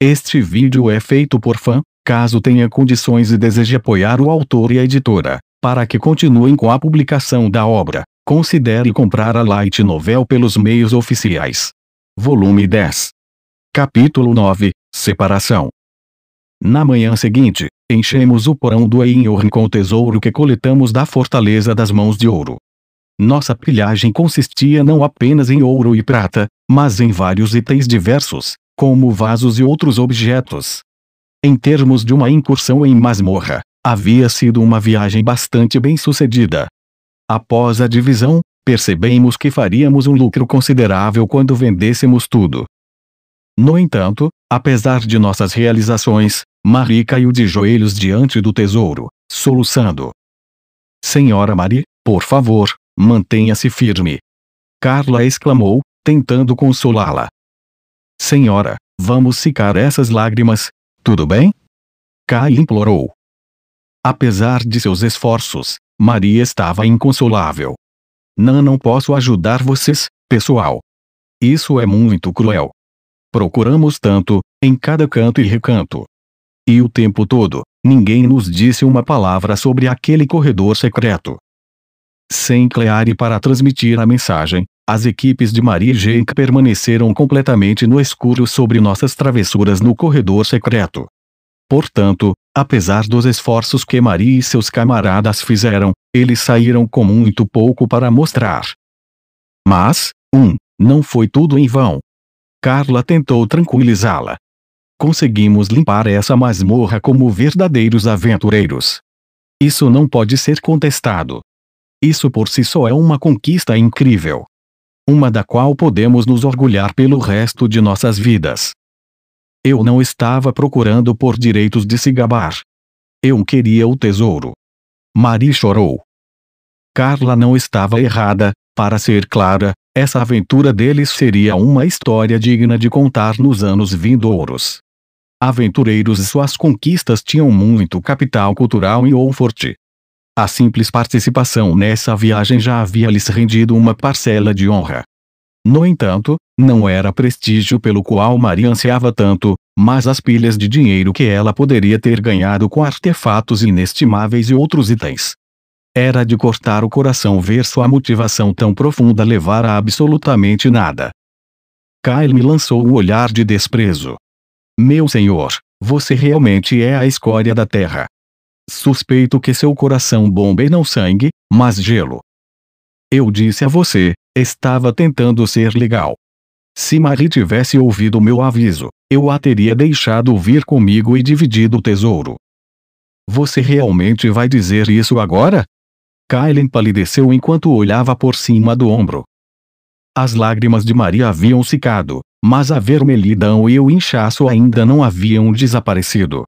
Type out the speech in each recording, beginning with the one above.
Este vídeo é feito por fã, caso tenha condições e deseje apoiar o autor e a editora, para que continuem com a publicação da obra, considere comprar a light novel pelos meios oficiais. Volume 10. Capítulo 9, Separação. Na manhã seguinte, enchemos o porão do Einhorn com o tesouro que coletamos da Fortaleza das Mãos de Ouro. Nossa pilhagem consistia não apenas em ouro e prata, mas em vários itens diversos, como vasos e outros objetos. Em termos de uma incursão em masmorra, havia sido uma viagem bastante bem-sucedida. Após a divisão, percebemos que faríamos um lucro considerável quando vendêssemos tudo. No entanto, apesar de nossas realizações, Marie caiu de joelhos diante do tesouro, soluçando. "Senhora Marie, por favor, mantenha-se firme." Carla exclamou, tentando consolá-la. "Senhora, vamos secar essas lágrimas, tudo bem?" Kai implorou. Apesar de seus esforços, Maria estava inconsolável. Não posso ajudar vocês, pessoal. Isso é muito cruel. Procuramos tanto, em cada canto e recanto. E o tempo todo, ninguém nos disse uma palavra sobre aquele corredor secreto. Sem Clary para transmitir a mensagem, as equipes de Marie e Jake permaneceram completamente no escuro sobre nossas travessuras no corredor secreto. Portanto, apesar dos esforços que Marie e seus camaradas fizeram, eles saíram com muito pouco para mostrar. Mas, não foi tudo em vão. Carla tentou tranquilizá-la. Conseguimos limpar essa masmorra como verdadeiros aventureiros. Isso não pode ser contestado. Isso por si só é uma conquista incrível. Uma da qual podemos nos orgulhar pelo resto de nossas vidas. Eu não estava procurando por direitos de se gabar. Eu queria o tesouro. Marie chorou. Carla não estava errada, para ser clara, essa aventura deles seria uma história digna de contar nos anos vindouros. Aventureiros e suas conquistas tinham muito capital cultural em Oldfort. A simples participação nessa viagem já havia lhes rendido uma parcela de honra. No entanto, não era prestígio pelo qual Maria ansiava tanto, mas as pilhas de dinheiro que ela poderia ter ganhado com artefatos inestimáveis e outros itens. Era de cortar o coração ver sua motivação tão profunda levar a absolutamente nada. Kyle me lançou um olhar de desprezo. "Meu senhor, você realmente é a escória da terra. Suspeito que seu coração bombe não sangue, mas gelo." Eu disse a você, estava tentando ser legal. Se Marie tivesse ouvido meu aviso, eu a teria deixado vir comigo e dividido o tesouro. Você realmente vai dizer isso agora? Kyle empalideceu enquanto olhava por cima do ombro. As lágrimas de Maria haviam secado, mas a vermelhidão e o inchaço ainda não haviam desaparecido.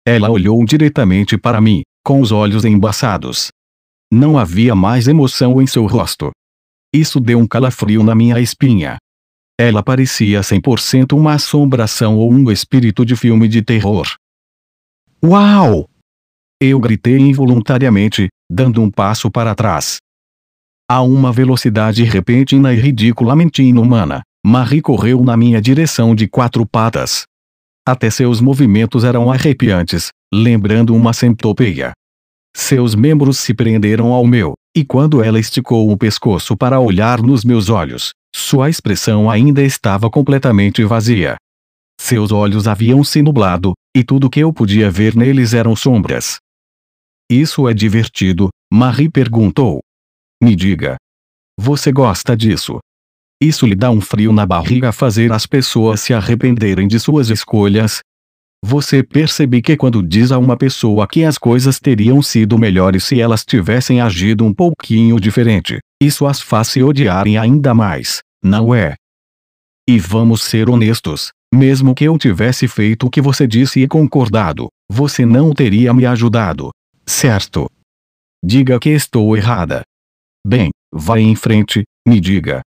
Ela olhou diretamente para mim, com os olhos embaçados. Não havia mais emoção em seu rosto. Isso deu um calafrio na minha espinha. Ela parecia 100% uma assombração ou um espírito de filme de terror. "Uau!" Eu gritei involuntariamente, dando um passo para trás. A uma velocidade repentina e ridiculamente inumana, Marie correu na minha direção de 4 patas. Até seus movimentos eram arrepiantes, lembrando uma centopeia. Seus membros se prenderam ao meu, e quando ela esticou o pescoço para olhar nos meus olhos, sua expressão ainda estava completamente vazia. Seus olhos haviam se nublado, e tudo que eu podia ver neles eram sombras. "Isso é divertido?" Marie perguntou. "Me diga. Você gosta disso? Isso lhe dá um frio na barriga fazer as pessoas se arrependerem de suas escolhas? Você percebe que quando diz a uma pessoa que as coisas teriam sido melhores se elas tivessem agido um pouquinho diferente, isso as faz se odiarem ainda mais, não é? E vamos ser honestos, mesmo que eu tivesse feito o que você disse e concordado, você não teria me ajudado, certo? Diga que estou errada. Bem, vá em frente, me diga."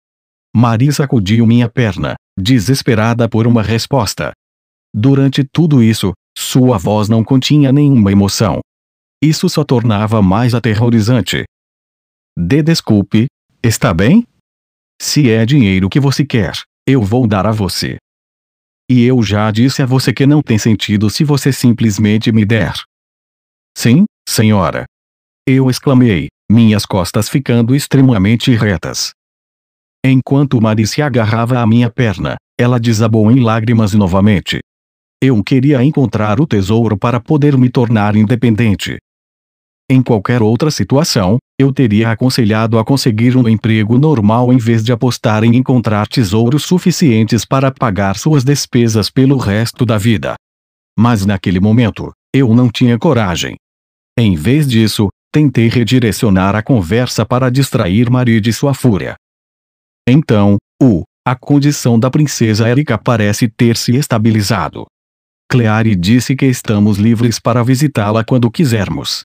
Marie sacudiu minha perna, desesperada por uma resposta. Durante tudo isso, sua voz não continha nenhuma emoção. Isso só tornava mais aterrorizante. Desculpe, está bem? Se é dinheiro que você quer, eu vou dar a você. E eu já disse a você que não tem sentido se você simplesmente me der. Sim, senhora. Eu exclamei, minhas costas ficando extremamente retas. Enquanto Mary se agarrava à minha perna, ela desabou em lágrimas novamente. Eu queria encontrar o tesouro para poder me tornar independente. Em qualquer outra situação, eu teria aconselhado a conseguir um emprego normal em vez de apostar em encontrar tesouros suficientes para pagar suas despesas pelo resto da vida. Mas naquele momento, eu não tinha coragem. Em vez disso, tentei redirecionar a conversa para distrair Mary de sua fúria. Então, a condição da princesa Erika parece ter se estabilizado. Clary disse que estamos livres para visitá-la quando quisermos.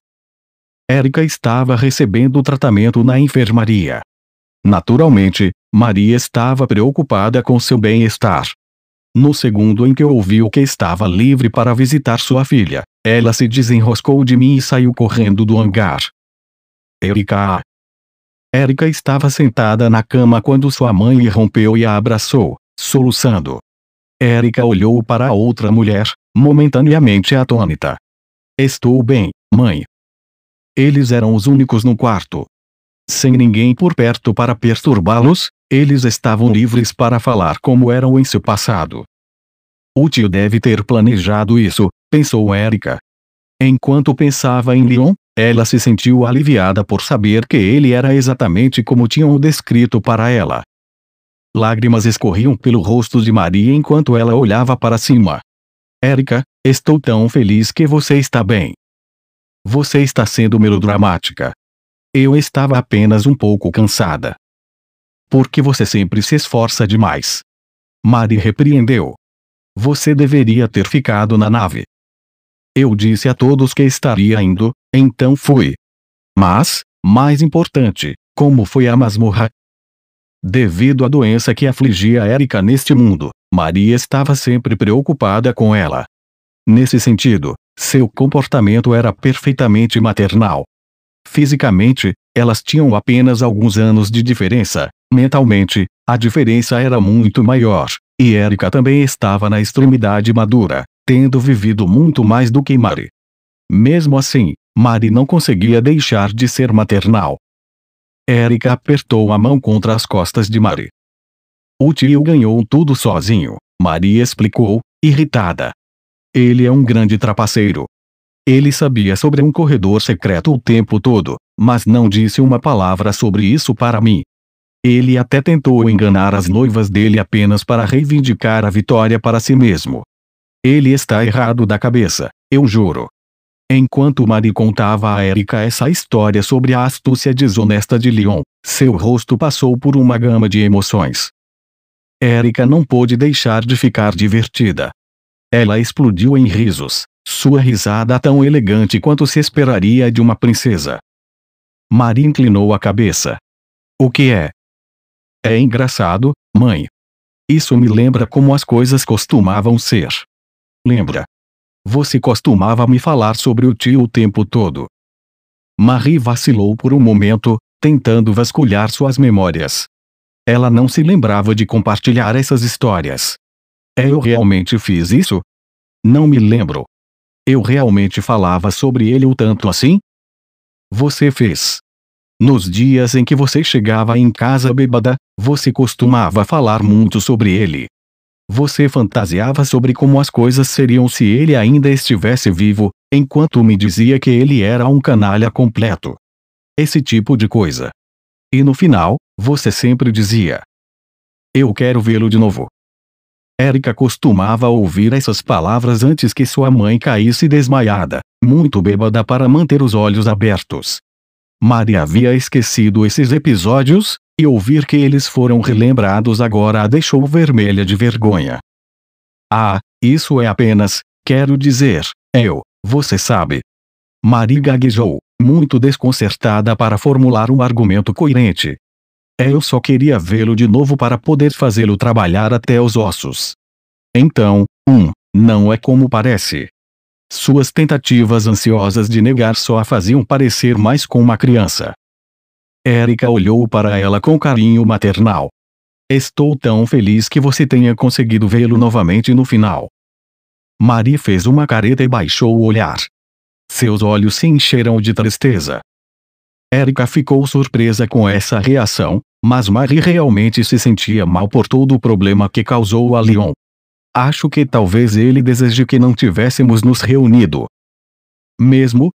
Erika estava recebendo tratamento na enfermaria. Naturalmente, Maria estava preocupada com seu bem-estar. No segundo em que ouviu que estava livre para visitar sua filha, ela se desenroscou de mim e saiu correndo do hangar. Erika! Erika estava sentada na cama quando sua mãe irrompeu e a abraçou, soluçando. Erika olhou para a outra mulher, momentaneamente atônita. Estou bem, mãe. Eles eram os únicos no quarto. Sem ninguém por perto para perturbá-los, eles estavam livres para falar como eram em seu passado. O tio deve ter planejado isso, pensou Erika. Enquanto pensava em Leon, ela se sentiu aliviada por saber que ele era exatamente como tinham o descrito para ela. Lágrimas escorriam pelo rosto de Maria enquanto ela olhava para cima. Erika, estou tão feliz que você está bem. Você está sendo melodramática. Eu estava apenas um pouco cansada. Por que você sempre se esforça demais? Mary repreendeu. Você deveria ter ficado na nave. Eu disse a todos que estaria indo, então fui. Mas, mais importante, como foi a masmorra? Devido à doença que afligia Erika neste mundo, Maria estava sempre preocupada com ela. Nesse sentido, seu comportamento era perfeitamente maternal. Fisicamente, elas tinham apenas alguns anos de diferença. Mentalmente, a diferença era muito maior, e Erika também estava na extremidade madura, tendo vivido muito mais do que Mary. Mesmo assim, Mary não conseguia deixar de ser maternal. Erika apertou a mão contra as costas de Mary. O tio ganhou tudo sozinho, Mary explicou, irritada. Ele é um grande trapaceiro. Ele sabia sobre um corredor secreto o tempo todo, mas não disse uma palavra sobre isso para mim. Ele até tentou enganar as noivas dele apenas para reivindicar a vitória para si mesmo. Ele está errado da cabeça, eu juro. Enquanto Mary contava a Erika essa história sobre a astúcia desonesta de Leon, seu rosto passou por uma gama de emoções. Erika não pôde deixar de ficar divertida. Ela explodiu em risos, sua risada tão elegante quanto se esperaria de uma princesa. Mary inclinou a cabeça. O que é? É engraçado, mãe. Isso me lembra como as coisas costumavam ser. Lembra? Você costumava me falar sobre o tio o tempo todo. Marie vacilou por um momento, tentando vasculhar suas memórias. Ela não se lembrava de compartilhar essas histórias. Eu realmente fiz isso? Não me lembro. Eu realmente falava sobre ele o tanto assim? Você fez. Nos dias em que você chegava em casa bêbada, você costumava falar muito sobre ele. Você fantasiava sobre como as coisas seriam se ele ainda estivesse vivo, enquanto me dizia que ele era um canalha completo. Esse tipo de coisa. E no final, você sempre dizia: eu quero vê-lo de novo. Erika costumava ouvir essas palavras antes que sua mãe caísse desmaiada, muito bêbada para manter os olhos abertos. Mary havia esquecido esses episódios, e ouvir que eles foram relembrados agora a deixou vermelha de vergonha. Ah, isso é apenas, quero dizer, você sabe. Mary gaguejou, muito desconcertada para formular um argumento coerente. Eu só queria vê-lo de novo para poder fazê-lo trabalhar até os ossos. Então, não é como parece. Suas tentativas ansiosas de negar só a faziam parecer mais com uma criança. Erika olhou para ela com carinho maternal. Estou tão feliz que você tenha conseguido vê-lo novamente no final. Marie fez uma careta e baixou o olhar. Seus olhos se encheram de tristeza. Erika ficou surpresa com essa reação, mas Marie realmente se sentia mal por todo o problema que causou a Leon. Acho que talvez ele deseje que não tivéssemos nos reunido. Mesmo?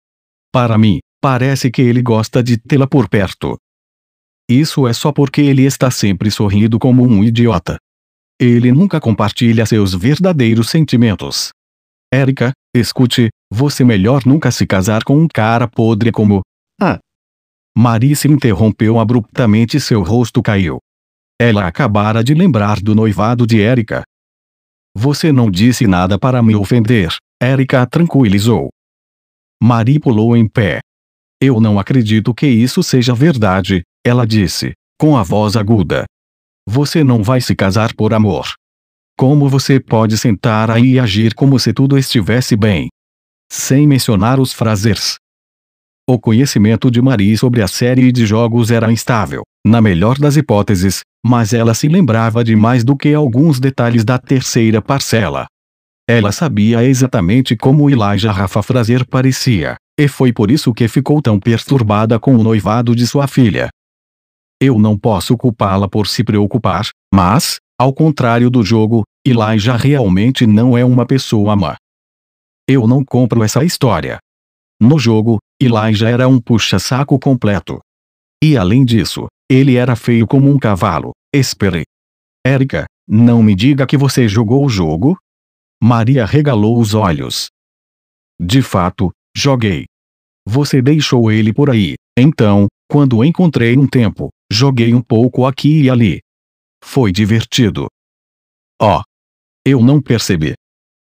Para mim, parece que ele gosta de tê-la por perto. Isso é só porque ele está sempre sorrindo como um idiota. Ele nunca compartilha seus verdadeiros sentimentos. Erika, escute, você melhor nunca se casar com um cara podre como... Marie se interrompeu abruptamente e seu rosto caiu. Ela acabara de lembrar do noivado de Erika. Você não disse nada para me ofender, Erika a tranquilizou. Marie pulou em pé. Eu não acredito que isso seja verdade, ela disse, com a voz aguda. Você não vai se casar por amor. Como você pode sentar aí e agir como se tudo estivesse bem? Sem mencionar os Frasers. O conhecimento de Marie sobre a série de jogos era instável, na melhor das hipóteses, mas ela se lembrava de mais do que alguns detalhes da terceira parcela. Ela sabia exatamente como Elijah Rafa Fraser parecia, e foi por isso que ficou tão perturbada com o noivado de sua filha. Eu não posso culpá-la por se preocupar, mas, ao contrário do jogo, Elijah realmente não é uma pessoa má. Eu não compro essa história. No jogo, Elijah era um puxa-saco completo. E além disso, ele era feio como um cavalo. Espere. Erika, não me diga que você jogou o jogo? Maria regalou os olhos. De fato, joguei. Você deixou ele por aí, então, quando encontrei um tempo, joguei um pouco aqui e ali. Foi divertido. Oh. Eu não percebi.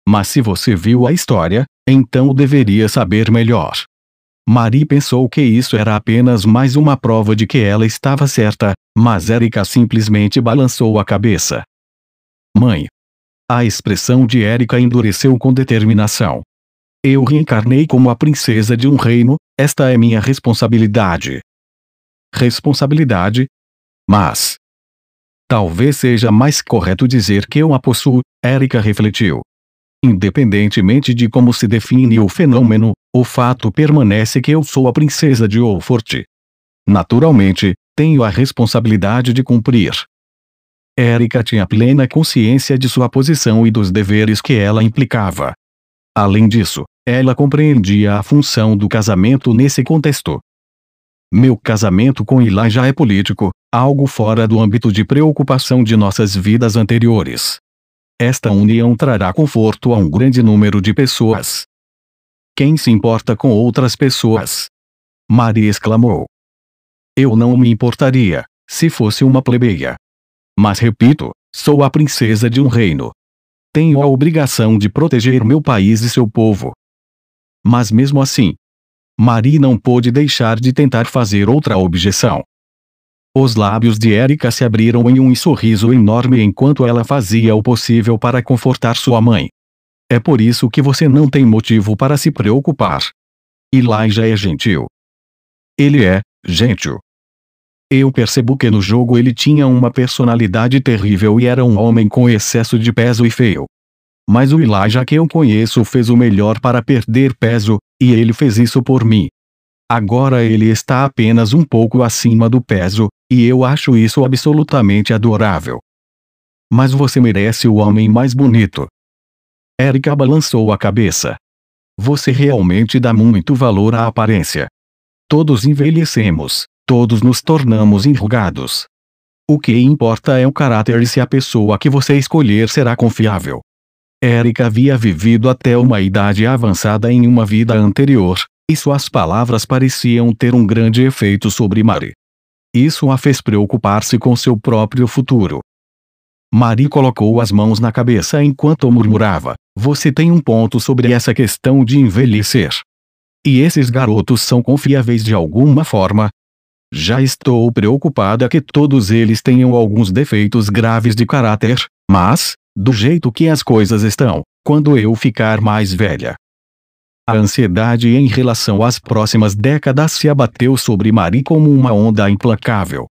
Mas se você viu a história, então deveria saber melhor. Marie pensou que isso era apenas mais uma prova de que ela estava certa, mas Erika simplesmente balançou a cabeça. Mãe. A expressão de Erika endureceu com determinação. Eu reencarnei como a princesa de um reino, esta é minha responsabilidade. Responsabilidade? Mas... talvez seja mais correto dizer que eu a possuo, Erika refletiu. Independentemente de como se define o fenômeno, o fato permanece que eu sou a princesa de Wolfort. Naturalmente, tenho a responsabilidade de cumprir. Erika tinha plena consciência de sua posição e dos deveres que ela implicava. Além disso, ela compreendia a função do casamento nesse contexto. Meu casamento com Elijah é político, algo fora do âmbito de preocupação de nossas vidas anteriores. Esta união trará conforto a um grande número de pessoas. Quem se importa com outras pessoas? Marie exclamou. Eu não me importaria, se fosse uma plebeia. Mas repito, sou a princesa de um reino. Tenho a obrigação de proteger meu país e seu povo. Mas mesmo assim, Marie não pôde deixar de tentar fazer outra objeção. Os lábios de Erika se abriram em um sorriso enorme enquanto ela fazia o possível para confortar sua mãe. É por isso que você não tem motivo para se preocupar. Elijah é gentil. Ele é gentil. Eu percebo que no jogo ele tinha uma personalidade terrível e era um homem com excesso de peso e feio. Mas o Elijah que eu conheço fez o melhor para perder peso, e ele fez isso por mim. Agora ele está apenas um pouco acima do peso, e eu acho isso absolutamente adorável. Mas você merece o homem mais bonito. Erika balançou a cabeça. Você realmente dá muito valor à aparência. Todos envelhecemos, todos nos tornamos enrugados. O que importa é o caráter e se a pessoa que você escolher será confiável. Erika havia vivido até uma idade avançada em uma vida anterior, e suas palavras pareciam ter um grande efeito sobre Marie. Isso a fez preocupar-se com seu próprio futuro. Marie colocou as mãos na cabeça enquanto murmurava, você tem um ponto sobre essa questão de envelhecer. E esses garotos são confiáveis de alguma forma? Já estou preocupada que todos eles tenham alguns defeitos graves de caráter, mas, do jeito que as coisas estão, quando eu ficar mais velha. A ansiedade em relação às próximas décadas se abateu sobre Marie como uma onda implacável.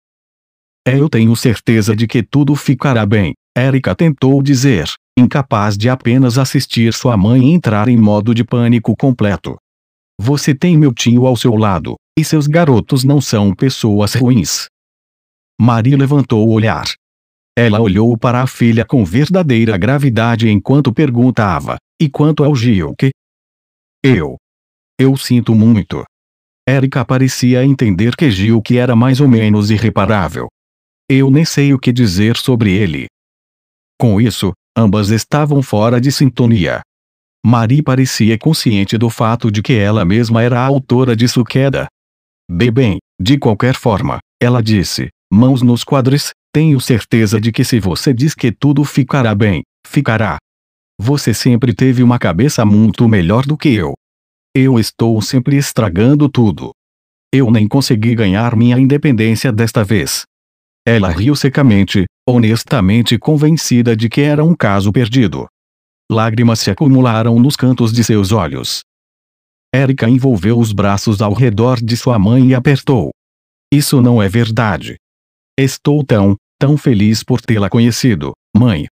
Eu tenho certeza de que tudo ficará bem, Erika tentou dizer, incapaz de apenas assistir sua mãe entrar em modo de pânico completo. Você tem meu tio ao seu lado, e seus garotos não são pessoas ruins. Marie levantou o olhar. Ela olhou para a filha com verdadeira gravidade enquanto perguntava, e quanto ao Gilke? Eu sinto muito. Erika parecia entender que Gilke era mais ou menos irreparável. Eu nem sei o que dizer sobre ele. Com isso, ambas estavam fora de sintonia. Marie parecia consciente do fato de que ela mesma era a autora de sua queda. Bem, de qualquer forma, ela disse, mãos nos quadris, tenho certeza de que se você diz que tudo ficará bem, ficará. Você sempre teve uma cabeça muito melhor do que eu. Eu estou sempre estragando tudo. Eu nem consegui ganhar minha independência desta vez. Ela riu secamente, honestamente convencida de que era um caso perdido. Lágrimas se acumularam nos cantos de seus olhos. Erika envolveu os braços ao redor de sua mãe e apertou. Isso não é verdade. Estou tão feliz por tê-la conhecido, mãe.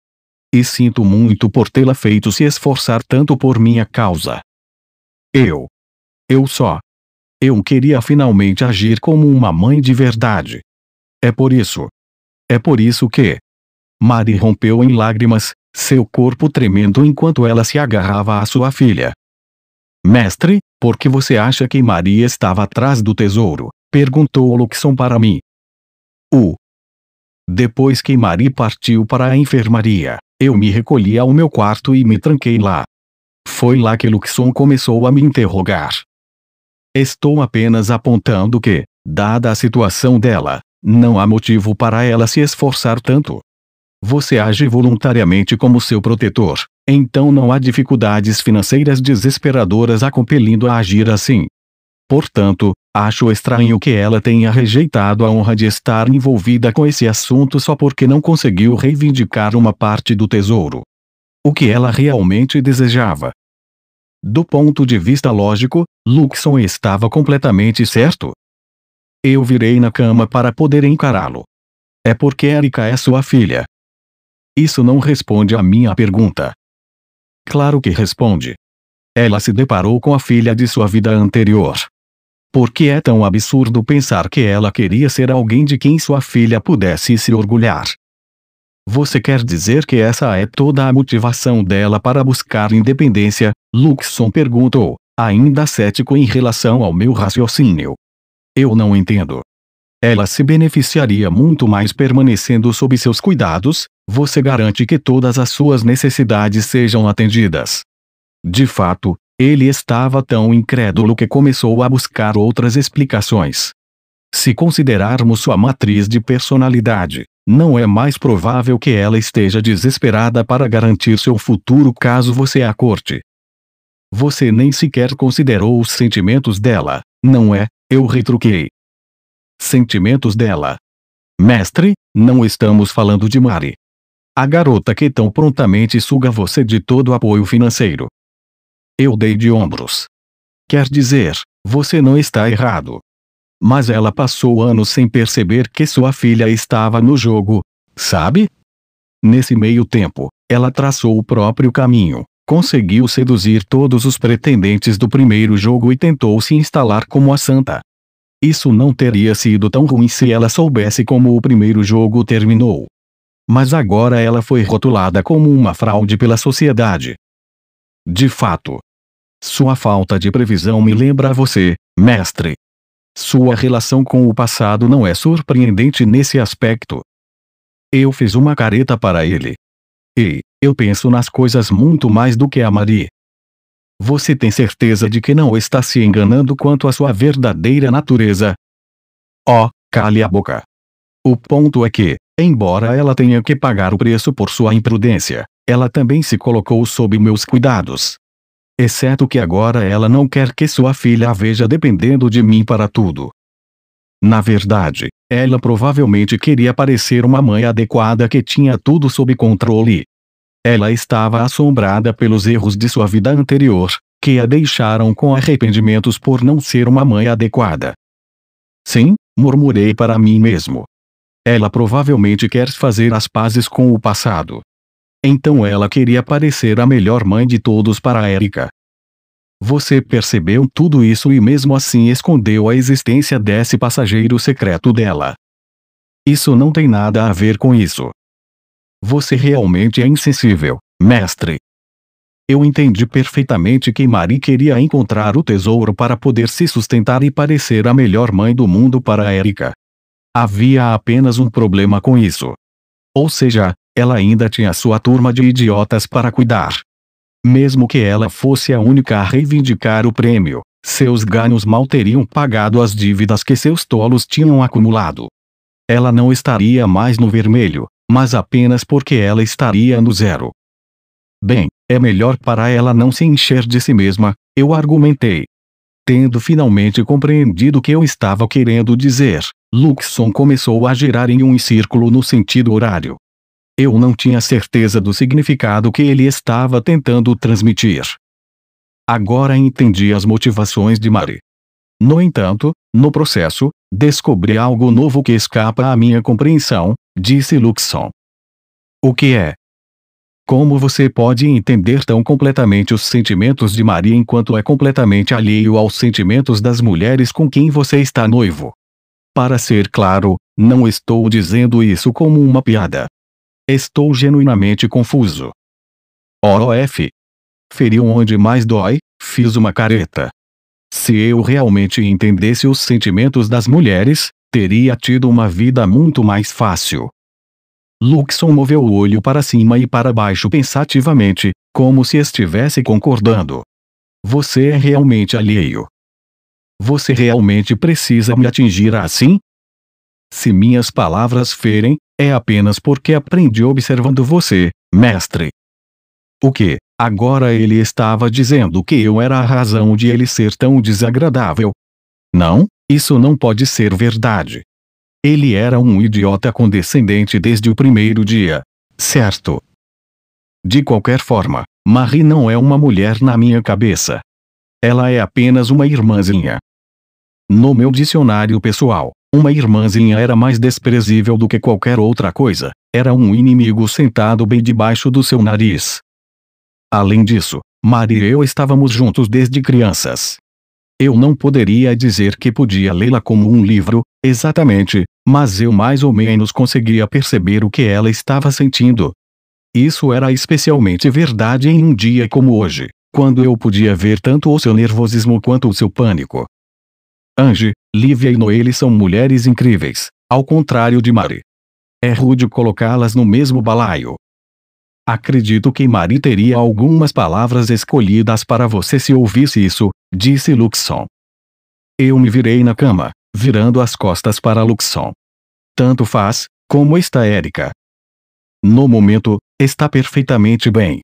E sinto muito por tê-la feito se esforçar tanto por minha causa. Eu queria finalmente agir como uma mãe de verdade. É por isso que... Marie rompeu em lágrimas, seu corpo tremendo enquanto ela se agarrava à sua filha. Mestre, por que você acha que Marie estava atrás do tesouro? Perguntou Luxon para mim. Depois que Marie partiu para a enfermaria, eu me recolhi ao meu quarto e me tranquei lá. Foi lá que Luxon começou a me interrogar. Estou apenas apontando que, dada a situação dela, não há motivo para ela se esforçar tanto. Você age voluntariamente como seu protetor, então não há dificuldades financeiras desesperadoras a compelindo a agir assim. Portanto, acho estranho que ela tenha rejeitado a honra de estar envolvida com esse assunto só porque não conseguiu reivindicar uma parte do tesouro. O que ela realmente desejava. Do ponto de vista lógico, Luxon estava completamente certo. Eu virei na cama para poder encará-lo. É porque Erika é sua filha. Isso não responde à minha pergunta. Claro que responde. Ela se deparou com a filha de sua vida anterior. Por que é tão absurdo pensar que ela queria ser alguém de quem sua filha pudesse se orgulhar? Você quer dizer que essa é toda a motivação dela para buscar independência? Luxon perguntou, ainda cético em relação ao meu raciocínio. Eu não entendo. Ela se beneficiaria muito mais permanecendo sob seus cuidados. Você garante que todas as suas necessidades sejam atendidas. De fato, ele estava tão incrédulo que começou a buscar outras explicações. Se considerarmos sua matriz de personalidade, não é mais provável que ela esteja desesperada para garantir seu futuro caso você a corte. Você nem sequer considerou os sentimentos dela, não é? Eu retruquei. Sentimentos dela. Mestre, não estamos falando de Marie. A garota que tão prontamente suga você de todo o apoio financeiro. Eu dei de ombros. Quer dizer, você não está errado. Mas ela passou anos sem perceber que sua filha estava no jogo, sabe? Nesse meio tempo, ela traçou o próprio caminho, conseguiu seduzir todos os pretendentes do primeiro jogo e tentou se instalar como a santa. Isso não teria sido tão ruim se ela soubesse como o primeiro jogo terminou. Mas agora ela foi rotulada como uma fraude pela sociedade. De fato. Sua falta de previsão me lembra a você, mestre. Sua relação com o passado não é surpreendente nesse aspecto. Eu fiz uma careta para ele. Eu penso nas coisas muito mais do que a Marie. Você tem certeza de que não está se enganando quanto à sua verdadeira natureza? Cale a boca. O ponto é que, embora ela tenha que pagar o preço por sua imprudência, ela também se colocou sob meus cuidados. Exceto que agora ela não quer que sua filha a veja dependendo de mim para tudo. Na verdade, ela provavelmente queria parecer uma mãe adequada que tinha tudo sob controle. Ela estava assombrada pelos erros de sua vida anterior, que a deixaram com arrependimentos por não ser uma mãe adequada. Sim, murmurei para mim mesmo. Ela provavelmente quer fazer as pazes com o passado. Então ela queria parecer a melhor mãe de todos para Erika. Você percebeu tudo isso e mesmo assim escondeu a existência desse passageiro secreto dela. Isso não tem nada a ver com isso. Você realmente é insensível, mestre. Eu entendi perfeitamente que Marie queria encontrar o tesouro para poder se sustentar e parecer a melhor mãe do mundo para Erika. Havia apenas um problema com isso. Ou seja, ela ainda tinha sua turma de idiotas para cuidar. Mesmo que ela fosse a única a reivindicar o prêmio, seus ganhos mal teriam pagado as dívidas que seus tolos tinham acumulado. Ela não estaria mais no vermelho, mas apenas porque ela estaria no zero. Bem, é melhor para ela não se encher de si mesma, eu argumentei. Tendo finalmente compreendido o que eu estava querendo dizer, Luxon começou a girar em um círculo no sentido horário. Eu não tinha certeza do significado que ele estava tentando transmitir. Agora entendi as motivações de Marie. No entanto, no processo, descobri algo novo que escapa à minha compreensão, disse Luxon. O que é? Como você pode entender tão completamente os sentimentos de Marie enquanto é completamente alheio aos sentimentos das mulheres com quem você está noivo? Para ser claro, não estou dizendo isso como uma piada. Estou genuinamente confuso. OF. Feriu onde mais dói, fiz uma careta. Se eu realmente entendesse os sentimentos das mulheres, teria tido uma vida muito mais fácil. Luxon moveu o olho para cima e para baixo pensativamente, como se estivesse concordando. Você é realmente alheio. Você realmente precisa me atingir assim? Se minhas palavras ferem, é apenas porque aprendi observando você, mestre. O que? Agora ele estava dizendo que eu era a razão de ele ser tão desagradável. Não, isso não pode ser verdade. Ele era um idiota condescendente desde o primeiro dia, certo? De qualquer forma, Marie não é uma mulher na minha cabeça. Ela é apenas uma irmãzinha. No meu dicionário pessoal, uma irmãzinha era mais desprezível do que qualquer outra coisa, era um inimigo sentado bem debaixo do seu nariz. Além disso, Marie e eu estávamos juntos desde crianças. Eu não poderia dizer que podia lê-la como um livro, exatamente, mas eu mais ou menos conseguia perceber o que ela estava sentindo. Isso era especialmente verdade em um dia como hoje, quando eu podia ver tanto o seu nervosismo quanto o seu pânico. Angie, Lívia e Noelle são mulheres incríveis, ao contrário de Marie. É rude colocá-las no mesmo balaio. Acredito que Marie teria algumas palavras escolhidas para você se ouvisse isso, disse Luxon. Eu me virei na cama, virando as costas para Luxon. Tanto faz, como está Erika? No momento, está perfeitamente bem.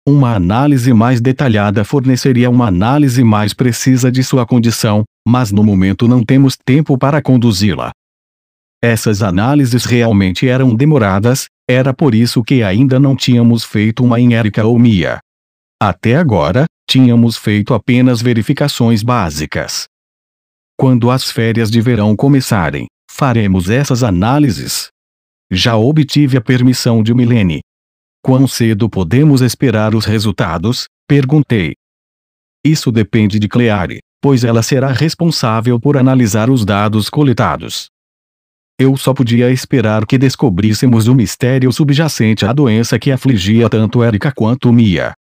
Uma análise mais detalhada forneceria uma análise mais precisa de sua condição, mas no momento não temos tempo para conduzi-la. Essas análises realmente eram demoradas, era por isso que ainda não tínhamos feito uma em Erika ou Mia. Até agora, tínhamos feito apenas verificações básicas. Quando as férias de verão começarem, faremos essas análises. Já obtive a permissão de Milene. Quão cedo podemos esperar os resultados? Perguntei. Isso depende de Claire, pois ela será responsável por analisar os dados coletados. Eu só podia esperar que descobríssemos o mistério subjacente à doença que afligia tanto Erika quanto Mia.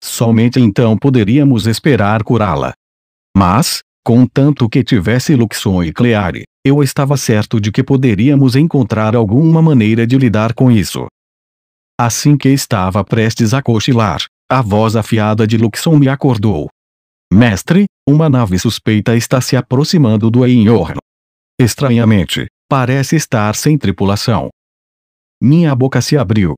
Somente então poderíamos esperar curá-la. Mas, contanto que tivesse Luxon e Claire, eu estava certo de que poderíamos encontrar alguma maneira de lidar com isso. Assim que estava prestes a cochilar, a voz afiada de Luxon me acordou. Mestre, uma nave suspeita está se aproximando do Einhorn. Estranhamente, parece estar sem tripulação. Minha boca se abriu.